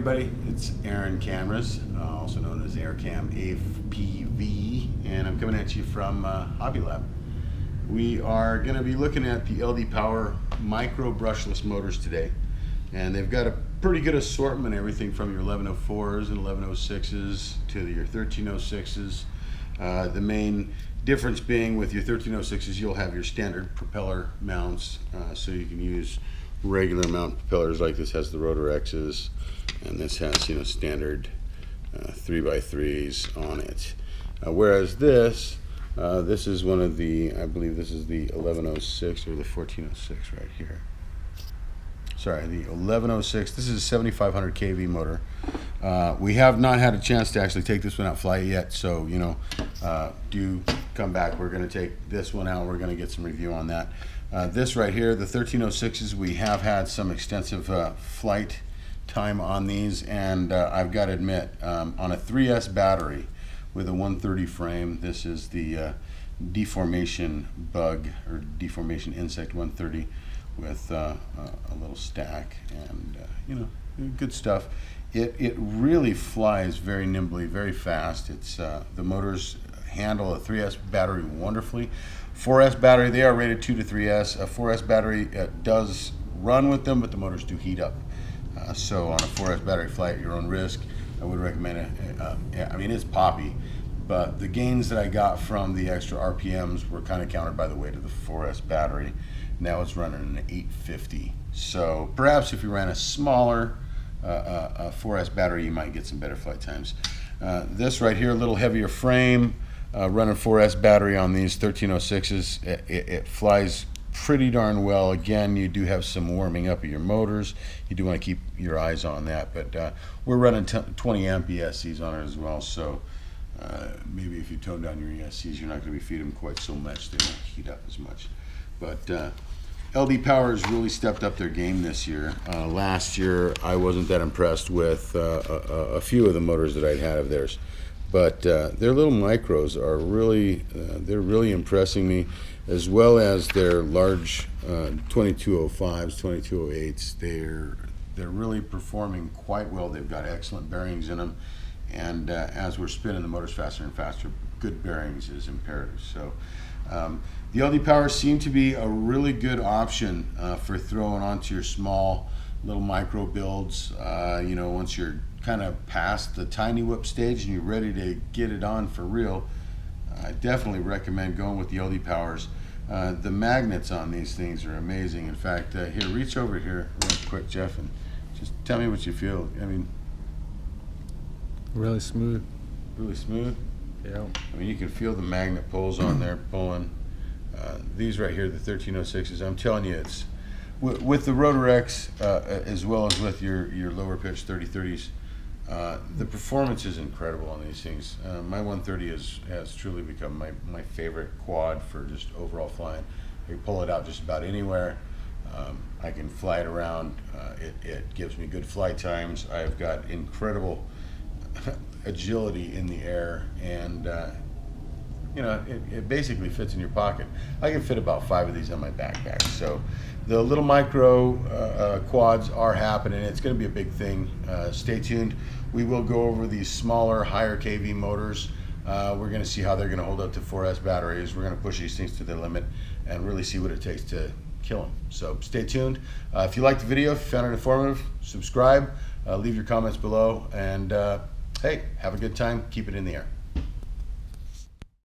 everybody, it's Aaron Cameras, also known as AirCam AFPV, and I'm coming at you from Hobby Lab. We are going to be looking at the LDPower micro brushless motors today, and they've got a pretty good assortment, everything from your 1104s and 1106s to your 1306s. The main difference being with your 1306s, you'll have your standard propeller mounts, so you can use regular mount propellers. Like this has the rotor X's, and this has standard 3x3s on it. Whereas this is one of the, I believe this is the 1106 or the 1406 right here. Sorry, the 1106. This is a 7500 kV motor. We have not had a chance to actually take this one out fly yet, so do come back. We're going to take this one out. We're going to get some review on that. This right here, the 1306s, we have had some extensive flight time on these, and I've got to admit, on a 3S battery with a 130 frame, this is the deformation bug or deformation insect 130 with a little stack, and good stuff. It really flies very nimbly, very fast. It's the motors handle a 3S battery wonderfully. 4S battery, they are rated 2 to 3S. A 4S battery does run with them, but the motors do heat up. So on a 4S battery, fly at your own risk. I would recommend it. I mean, it's poppy, but the gains that I got from the extra RPMs were kind of countered by the weight of the 4S battery. Now it's running an 850. So perhaps if you ran a smaller 4S battery, you might get some better flight times. This right here, a little heavier frame, running 4S battery on these 1306s. It flies pretty darn well. Again, you do have some warming up of your motors. You do want to keep your eyes on that, but we're running 20 amp ESCs on it as well, so maybe if you tone down your ESCs, you're not going to be feeding them quite so much. They won't heat up as much. But LDPower has really stepped up their game this year. Last year, I wasn't that impressed with a few of the motors that I'd had of theirs. But their little micros are really, they're really impressing me, as well as their large 2205s, 2208s. They're really performing quite well. They've got excellent bearings in them, and as we're spinning the motors faster and faster, good bearings is imperative. So the LDPower seem to be a really good option for throwing onto your small little micro builds. Once you're kind of past the tiny whip stage and you're ready to get it on for real, I definitely recommend going with the LDPowers. The magnets on these things are amazing. In fact, here, reach over here real quick, Jeff, and just tell me what you feel. I mean, really smooth. Really smooth? Yeah. I mean, you can feel the magnet pulls on there pulling. These right here, the 1306s, I'm telling you, it's with the Rotor X as well as with your lower pitch 3030s, the performance is incredible on these things. My 130 has truly become my favorite quad for just overall flying. I can pull it out just about anywhere. I can fly it around. It gives me good flight times. I've got incredible agility in the air, and it basically fits in your pocket. I can fit about 5 of these on my backpack. So the little micro quads are happening. It's going to be a big thing. Stay tuned. We will go over these smaller, higher kV motors. We're going to see how they're going to hold up to 4S batteries. We're going to push these things to their limit and really see what it takes to kill them. So stay tuned. If you liked the video, if you found it informative, subscribe, leave your comments below, and hey, have a good time. Keep it in the air.